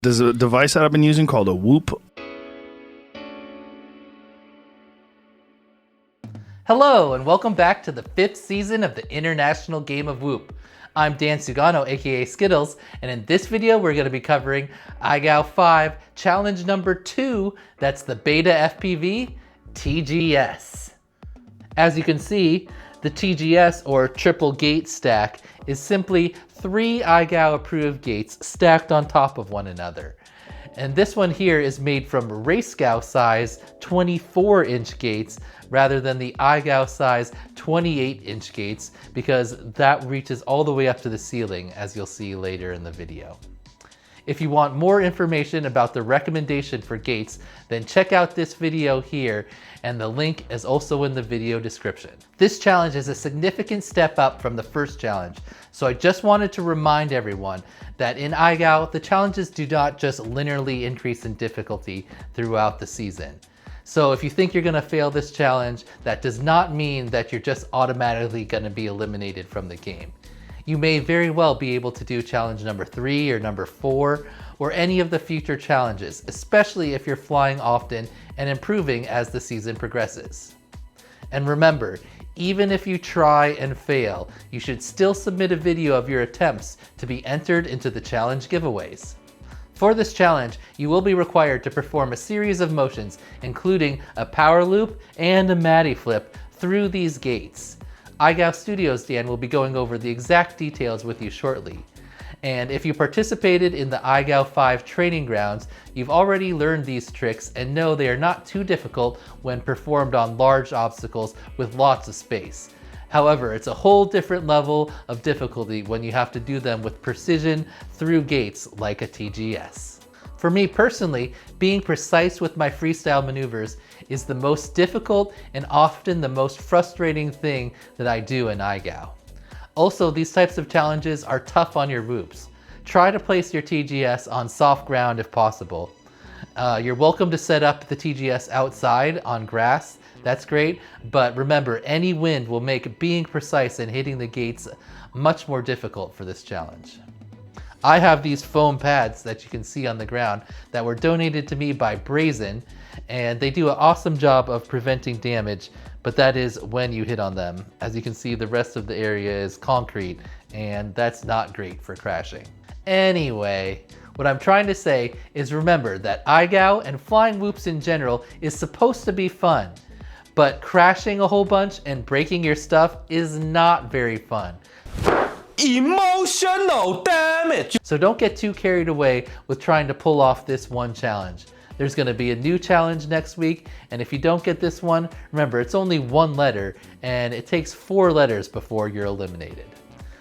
There's a device that I've been using called a Whoop. Hello, and welcome back to the 5th season of the International Game of Whoop. I'm Dan Sugano, aka Skittles, and in this video we're going to be covering iGao 5 challenge number 2, that's the BetaFPV TGS. As you can see, the TGS, or triple gate stack, is simply 3 iGao approved gates stacked on top of one another. And this one here is made from RaceGao size 24-inch gates rather than the iGao size 28-inch gates, because that reaches all the way up to the ceiling, as you'll see later in the video. If you want more information about the recommendation for gates, then check out this video here, and the link is also in the video description. This challenge is a significant step up from the first challenge, so I just wanted to remind everyone that in iGao, the challenges do not just linearly increase in difficulty throughout the season. So if you think you're gonna fail this challenge, that does not mean that you're just automatically gonna be eliminated from the game. You may very well be able to do challenge number 3 or number 4 or any of the future challenges, especially if you're flying often and improving as the season progresses. And remember, even if you try and fail, you should still submit a video of your attempts to be entered into the challenge giveaways. For this challenge, you will be required to perform a series of motions, including a power loop and a Matty flip through these gates. iGao Studios Dan will be going over the exact details with you shortly. And if you participated in the iGao 5 training grounds, you've already learned these tricks and know they are not too difficult when performed on large obstacles with lots of space. However, it's a whole different level of difficulty when you have to do them with precision through gates like a TGS. For me personally, being precise with my freestyle maneuvers is the most difficult and often the most frustrating thing that I do in iGao. Also, these types of challenges are tough on your whoops. Try to place your TGS on soft ground if possible. You're welcome to set up the TGS outside on grass, that's great, but remember, any wind will make being precise and hitting the gates much more difficult for this challenge. I have these foam pads that you can see on the ground that were donated to me by Brazen, and they do an awesome job of preventing damage, but that is when you hit on them. As you can see, the rest of the area is concrete, and that's not great for crashing. Anyway, what I'm trying to say is remember that iGao and flying whoops in general is supposed to be fun, but crashing a whole bunch and breaking your stuff is not very fun. Emotional damage! So don't get too carried away with trying to pull off this one challenge. There's gonna be a new challenge next week, and if you don't get this one, remember it's only one letter, and it takes 4 letters before you're eliminated.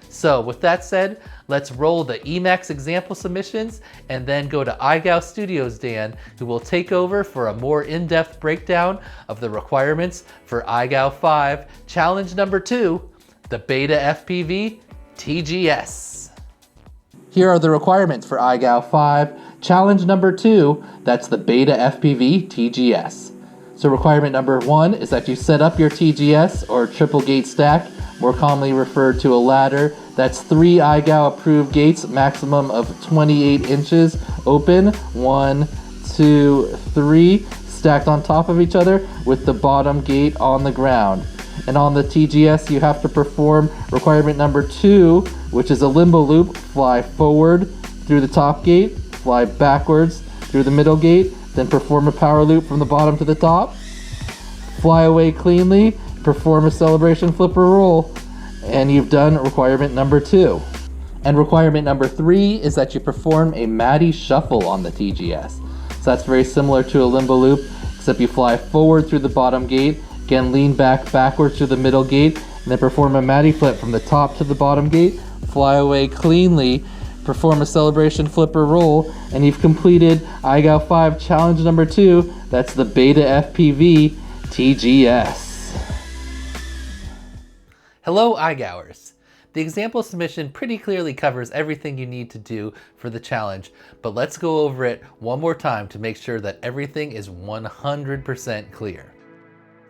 So with that said, let's roll the EMAX example submissions and then go to iGao Studios Dan, who will take over for a more in-depth breakdown of the requirements for iGao 5 challenge number 2, the BetaFPV TGS. Here are the requirements for iGao 5 challenge number 2, that's the BetaFPV TGS. So requirement number 1 is that you set up your TGS, or triple gate stack, more commonly referred to a ladder. That's 3 iGao approved gates, maximum of 28 inches open, 1, 2, 3, stacked on top of each other with the bottom gate on the ground. And on the TGS, you have to perform requirement number 2, which is a limbo loop. Fly forward through the top gate, fly backwards through the middle gate, then perform a power loop from the bottom to the top, fly away cleanly, perform a celebration flip or roll, and you've done requirement number 2. And requirement number 3 is that you perform a Matty shuffle on the TGS. So that's very similar to a limbo loop, except you fly forward through the bottom gate, again lean backwards through the middle gate, and then perform a Matty flip from the top to the bottom gate, fly away cleanly, perform a celebration flip or roll, and you've completed iGao 5 challenge number 2, that's the BetaFPV TGS. Hello iGoers. The example submission pretty clearly covers everything you need to do for the challenge, but let's go over it one more time to make sure that everything is 100% clear.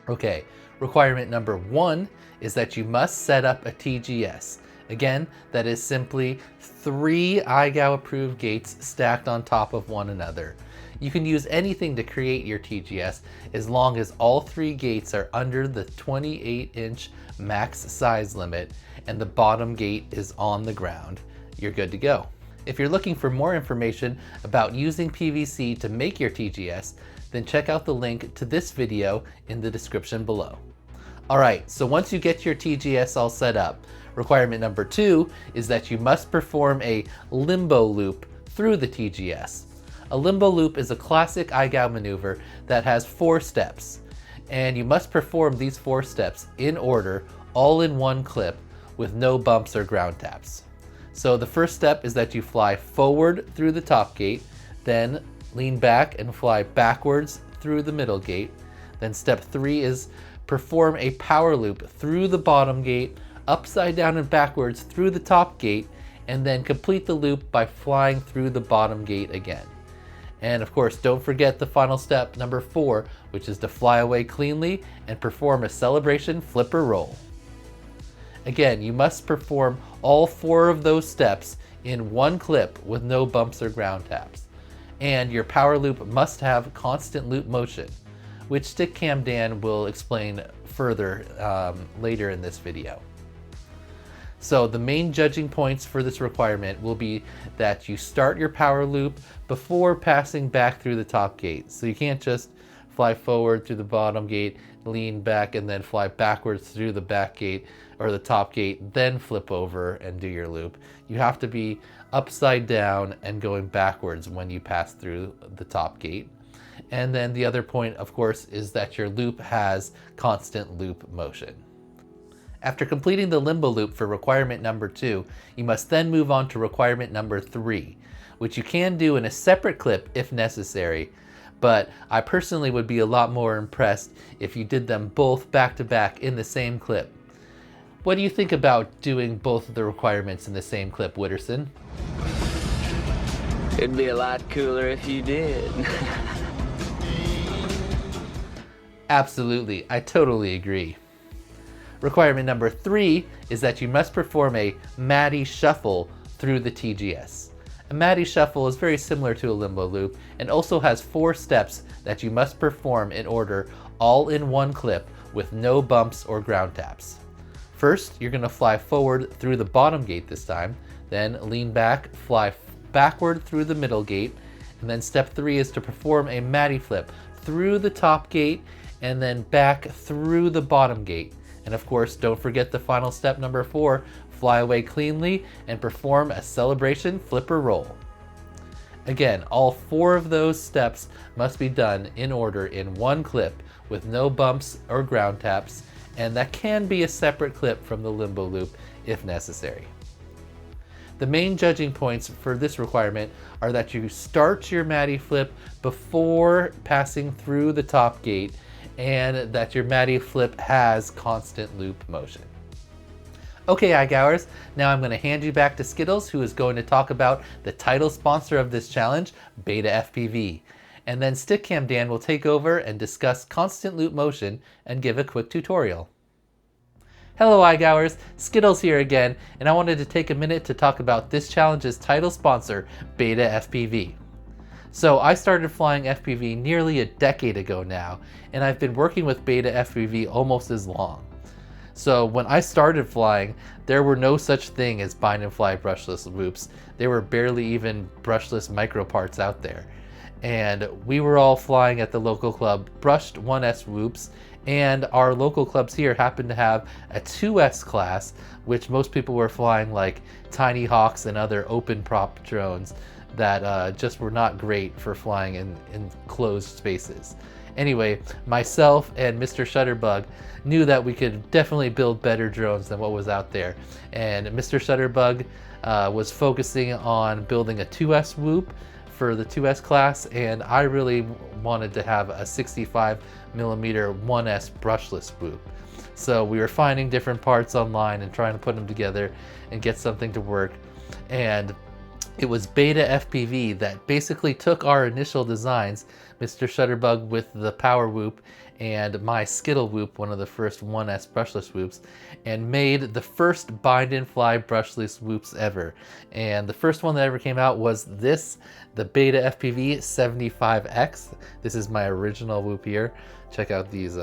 Okay, requirement number 1 is that you must set up a TGS. Again, that is simply 3 IGAO approved gates stacked on top of one another. You can use anything to create your TGS as long as all 3 gates are under the 28-inch max size limit and the bottom gate is on the ground. You're good to go. If you're looking for more information about using PVC to make your TGS, then check out the link to this video in the description below. Alright, so once you get your TGS all set up, requirement number 2 is that you must perform a Limbo Loop through the TGS. A Limbo Loop is a classic IGAO maneuver that has 4 steps, and you must perform these 4 steps in order, all in one clip, with no bumps or ground taps. So the first step is that you fly forward through the top gate, then lean back and fly backwards through the middle gate. Then step 3 is perform a power loop through the bottom gate, upside down and backwards through the top gate, and then complete the loop by flying through the bottom gate again. And of course, don't forget the final step, number 4, which is to fly away cleanly and perform a celebration flipper roll. Again, you must perform all 4 of those steps in one clip with no bumps or ground taps. And your power loop must have constant loop motion, which Stick Cam Dan will explain further later in this video. So the main judging points for this requirement will be that you start your power loop before passing back through the top gate. So you can't just fly forward through the bottom gate, lean back, and then fly backwards through the back gate or the top gate, then flip over and do your loop. You have to be upside down and going backwards when you pass through the top gate. And then the other point, of course, is that your loop has constant loop motion. After completing the Limbo Loop for requirement number 2, you must then move on to requirement number 3, which you can do in a separate clip if necessary, but I personally would be a lot more impressed if you did them both back to back in the same clip. What do you think about doing both of the requirements in the same clip, Witterson? It'd be a lot cooler if you did. Absolutely, I totally agree. Requirement number 3 is that you must perform a Matty shuffle through the TGS. A Matty shuffle is very similar to a Limbo Loop and also has 4 steps that you must perform in order, all in one clip with no bumps or ground taps. First, you're going to fly forward through the bottom gate this time, then lean back, fly backward through the middle gate, and then step 3 is to perform a Matty flip through the top gate and then back through the bottom gate. And of course, don't forget the final step, number 4, fly away cleanly and perform a celebration flipper roll. Again, all 4 of those steps must be done in order in one clip with no bumps or ground taps, and that can be a separate clip from the Limbo Loop if necessary. The main judging points for this requirement are that you start your Matty flip before passing through the top gate and that your Matty flip has constant loop motion. Okay, iGoers, now I'm going to hand you back to Skittles, who is going to talk about the title sponsor of this challenge, BetaFPV. And then Stick Cam Dan will take over and discuss constant loop motion and give a quick tutorial. Hello iGoers, Skittles here again, and I wanted to take a minute to talk about this challenge's title sponsor, BetaFPV. So I started flying FPV nearly a decade ago now, and I've been working with BetaFPV almost as long. So when I started flying, there were no such thing as bind and fly brushless loops. There were barely even brushless micro parts out there. And we were all flying at the local club brushed 1S loops, and our local clubs here happen to have a 2S class, which most people were flying like Tiny Hawks and other open prop drones that just were not great for flying in closed spaces. Anyway, myself and Mr. Shutterbug knew that we could definitely build better drones than what was out there. And Mr. Shutterbug was focusing on building a 2S whoop for the 2S class, and I really wanted to have a 65mm 1S brushless whoop. So we were finding different parts online and trying to put them together and get something to work. And it was BetaFPV that basically took our initial designs, Mr. Shutterbug with the power whoop and my Skittle whoop, one of the first 1S brushless whoops, and made the first bind and fly brushless whoops ever. And the first one that ever came out was this, the BetaFPV 75X. This is my original whoop here. Check out these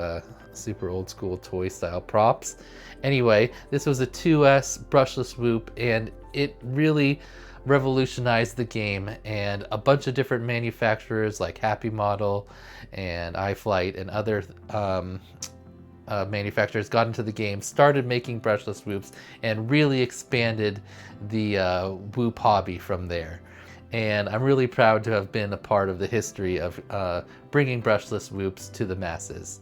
super old school toy style props. Anyway, this was a 2S brushless whoop, and it really revolutionized the game, and a bunch of different manufacturers like Happy Model and iFlight and other manufacturers got into the game, started making brushless whoops, and really expanded the whoop hobby from there. And I'm really proud to have been a part of the history of bringing brushless whoops to the masses.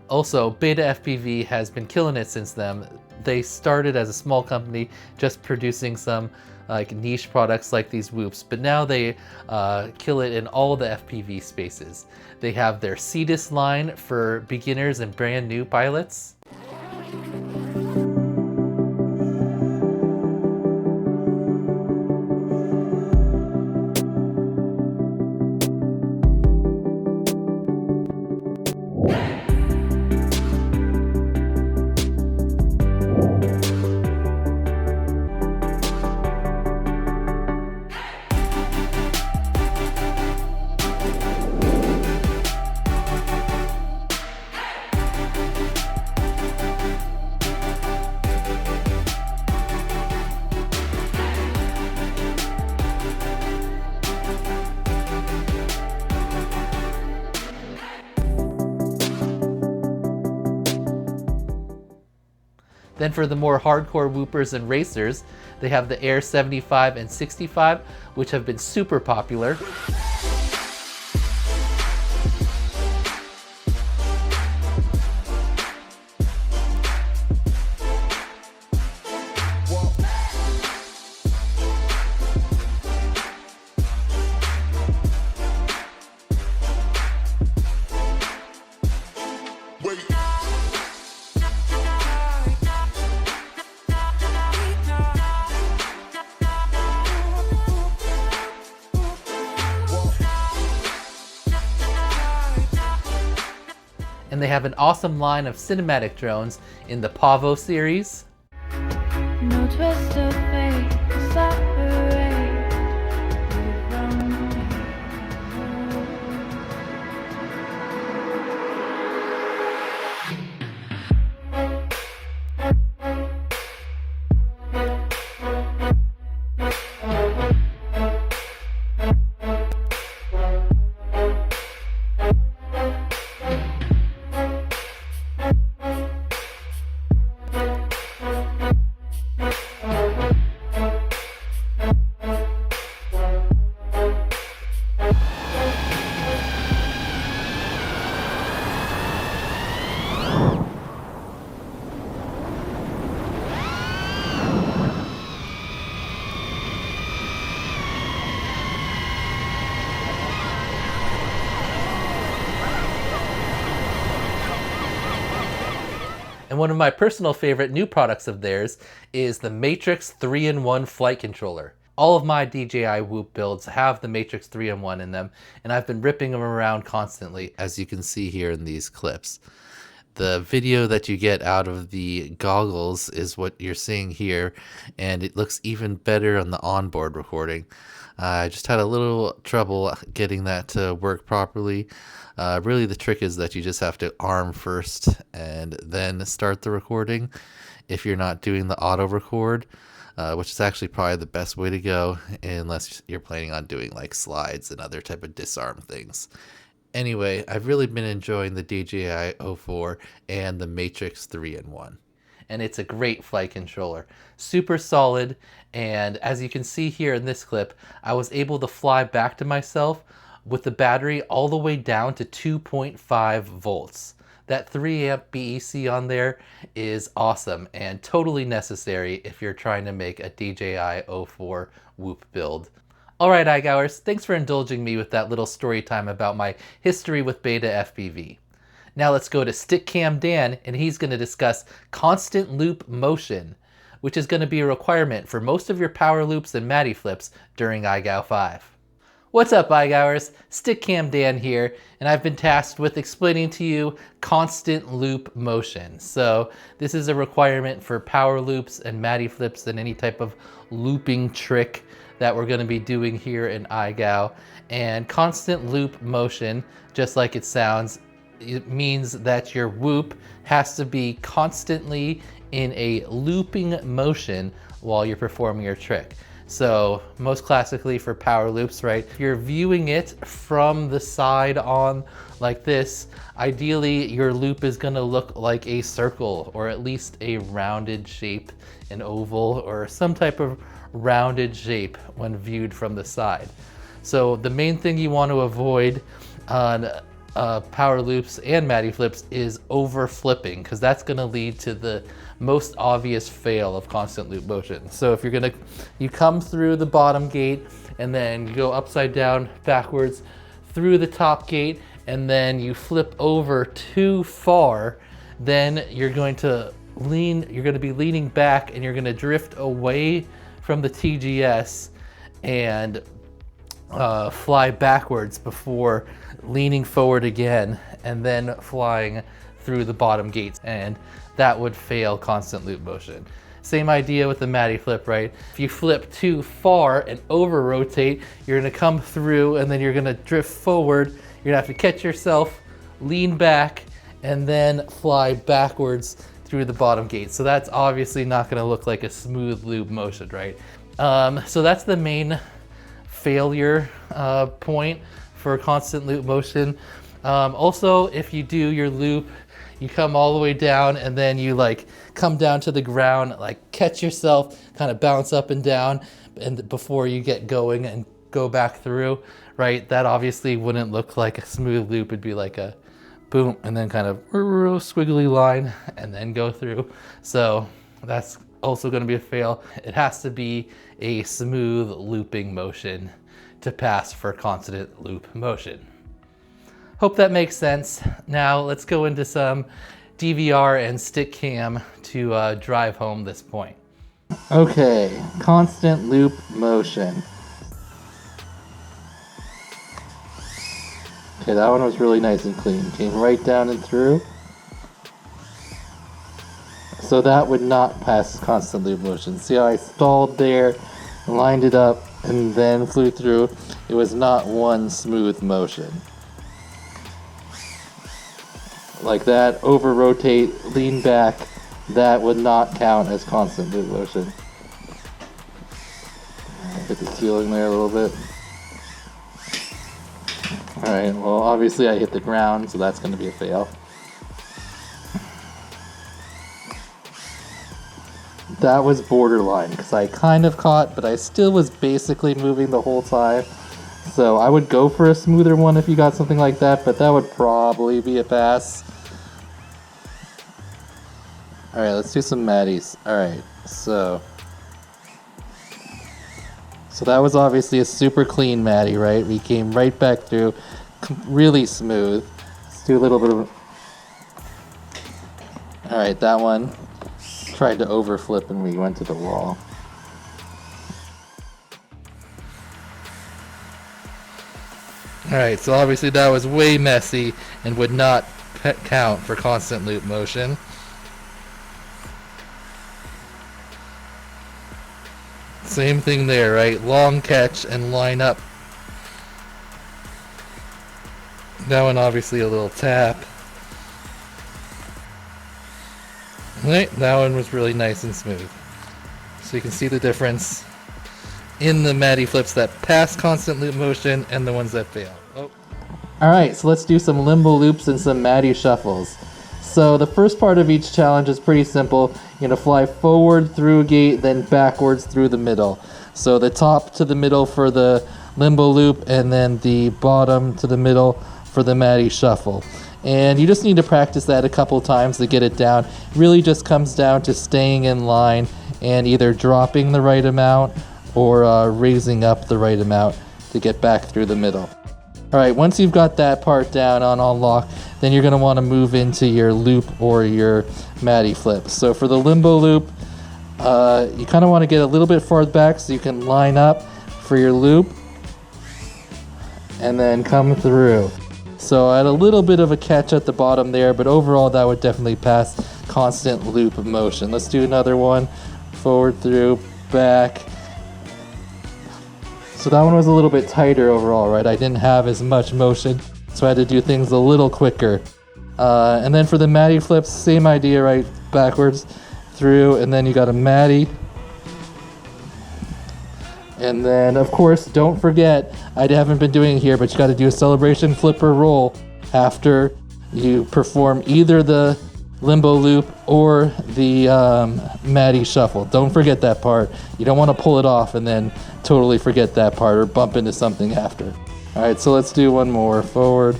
Also, BetaFPV has been killing it since then. They started as a small company just producing some like niche products like these whoops, but now they kill it in all the FPV spaces. They have their Cetus line for beginners and brand new pilots. Then for the more hardcore whoopers and racers, they have the Air 75 and 65, which have been super popular. And they have an awesome line of cinematic drones in the Pavo series. No twist of fate to separate you from me. And one of my personal favorite new products of theirs is the Matrix 3-in-1 flight controller. All of my DJI Whoop builds have the Matrix 3-in-1 in them, and I've been ripping them around constantly, as you can see here in these clips. The video that you get out of the goggles is what you're seeing here, and it looks even better on the onboard recording. I just had a little trouble getting that to work properly. Really, the trick is that you just have to arm first and then start the recording if you're not doing the auto record, which is actually probably the best way to go unless you're planning on doing like slides and other type of disarm things. Anyway, I've really been enjoying the DJI O4 and the Matrix 3-in-1. And it's a great flight controller. Super solid, and as you can see here in this clip, I was able to fly back to myself with the battery all the way down to 2.5 volts. That 3 amp BEC on there is awesome and totally necessary if you're trying to make a DJI O4 Whoop build. Alright iGoers, thanks for indulging me with that little story time about my history with BetaFPV. Now let's go to StickCam Dan, and he's going to discuss constant loop motion, which is going to be a requirement for most of your power loops and Matty flips during iGow 5. What's up, iGoers? Stickcam Dan here, and I've been tasked with explaining to you constant loop motion. So this is a requirement for power loops and Matty flips and any type of looping trick that we're gonna be doing here in iGao. And constant loop motion, just like it sounds, it means that your whoop has to be constantly in a looping motion while you're performing your trick. So most classically for power loops, right? If you're viewing it from the side on like this, ideally your loop is gonna look like a circle or at least a rounded shape, an oval or some type of rounded shape when viewed from the side. So the main thing you want to avoid on power loops and Matty flips is over flipping, because that's going to lead to the most obvious fail of constant loop motion. So if you come through the bottom gate and then you go upside down backwards through the top gate and then you flip over too far, then you're going to be leaning back and you're going to drift away from the TGS and fly backwards before leaning forward again and then flying through the bottom gates, and that would fail constant loop motion. Same idea with the Matty flip, right? If you flip too far and over rotate, you're gonna come through and then you're gonna drift forward. You're gonna have to catch yourself, lean back, and then fly backwards through the bottom gate. So that's obviously not gonna look like a smooth loop motion, right? So that's the main failure point for constant loop motion. Also, if you do your loop, you come all the way down and then you like come down to the ground, like catch yourself, kind of bounce up and down, and before you get going and go back through, right? That obviously wouldn't look like a smooth loop. It'd be like a boom and then kind of squiggly line and then go through. So that's also going to be a fail. It has to be a smooth looping motion to pass for constant loop motion. Hope that makes sense. Now let's go into some DVR and stick cam to drive home this point. Okay, constant loop motion. Okay, that one was really nice and clean. Came right down and through. So that would not pass constant loop motion. See how I stalled there, lined it up, and then flew through? It was not one smooth motion. Like that, over rotate, lean back, that would not count as constant loop motion. Hit the ceiling there a little bit. Alright, well obviously I hit the ground, so that's going to be a fail. That was borderline, because I kind of caught, but I still was basically moving the whole time. So I would go for a smoother one if you got something like that, but that would probably be a pass. Alright, let's do some Matties. Alright, so that was obviously a super clean Matty, right? We came right back through, really smooth. Let's do a little bit of... Alright, that one tried to overflip and we went to the wall. Alright, so obviously that was way messy and would not count for constant loop motion. Same thing there, right? Long catch and line up. That one obviously a little tap. Right, that one was really nice and smooth. So you can see the difference in the Matty flips that pass constant loop motion and the ones that fail. Oh. Alright, so let's do some limbo loops and some Matty shuffles. So the first part of each challenge is pretty simple. You're going to fly forward through a gate, then backwards through the middle. So the top to the middle for the limbo loop, and then the bottom to the middle for the Matty shuffle. And you just need to practice that a couple times to get it down. It really just comes down to staying in line and either dropping the right amount or raising up the right amount to get back through the middle. Alright, once you've got that part down on lock, then you're going to want to move into your loop or your Matty flip. So for the limbo loop, you kind of want to get a little bit farther back so you can line up for your loop. and then come through. So I had a little bit of a catch at the bottom there, but overall that would definitely pass constant loop motion. Let's do another one. Forward, through, back. So that one was a little bit tighter overall, right? I didn't have as much motion, so I had to do things a little quicker. And then for the Matty flips, same idea, right? Backwards, through, and then you got a Matty. And then, of course, don't forget, I haven't been doing it here, but you got to do a celebration flipper roll after you perform either the Limbo Loop or the Matty shuffle. Don't forget that part. You don't want to pull it off and then totally forget that part or bump into something after. All right, so let's do one more. Forward,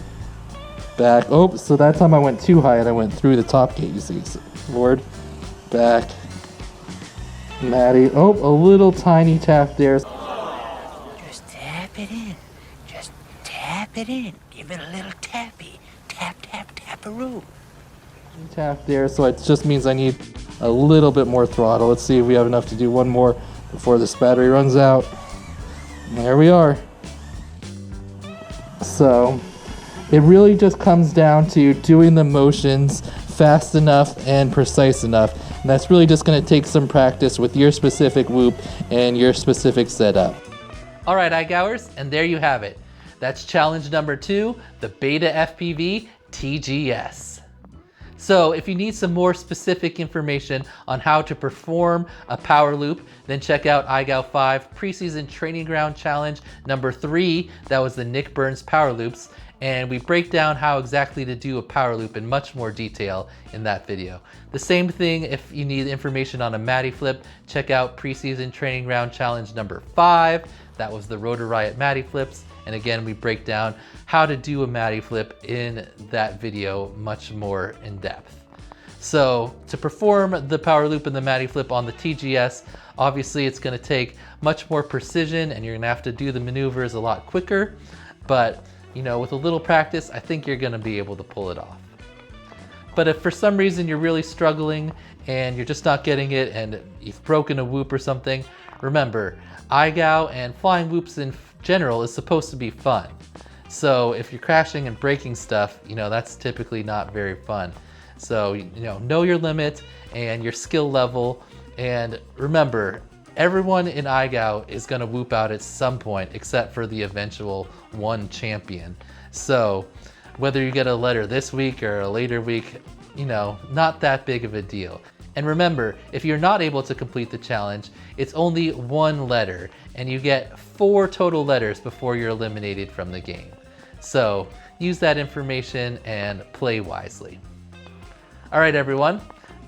back. Oh, so that time I went too high and I went through the top gate, you see. So forward, back, Matty. Oh, a little tiny tap there. Just tap it in. Just tap it in. Give it a little tappy. Tap, tap, tap-a-roo. Tap there, so it just means I need a little bit more throttle. Let's see if we have enough to do one more before this battery runs out. There we are. So it really just comes down to doing the motions fast enough and precise enough. And that's really just going to take some practice with your specific whoop and your specific setup. All right, iGoers, and there you have it. That's challenge number 2, the BetaFPV TGS. So if you need some more specific information on how to perform a power loop, then check out iGow5 Preseason Training Ground Challenge number 3. That was the Nick Burns power loops. And we break down how exactly to do a power loop in much more detail in that video. The same thing if you need information on a Matty flip, check out Preseason Training Ground Challenge number 5. That was the Rotor Riot Matty flips. And again, we break down how to do a Matty flip in that video much more in depth. So to perform the power loop and the Matty flip on the TGS, obviously it's going to take much more precision and you're going to have to do the maneuvers a lot quicker. But you know, with a little practice, I think you're going to be able to pull it off. But if for some reason you're really struggling and you're just not getting it and you've broken a whoop or something, remember, iGow and flying whoops in general is supposed to be fun. So if you're crashing and breaking stuff, you know, that's typically not very fun. So, you know your limit and your skill level. And remember, everyone in iGow is going to whoop out at some point, except for the eventual one champion. So whether you get a letter this week or a later week, you know, not that big of a deal. And remember, if you're not able to complete the challenge, it's only one letter, and you get 4 total letters before you're eliminated from the game. So use that information and play wisely. All right, everyone,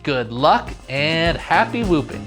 good luck and happy whooping.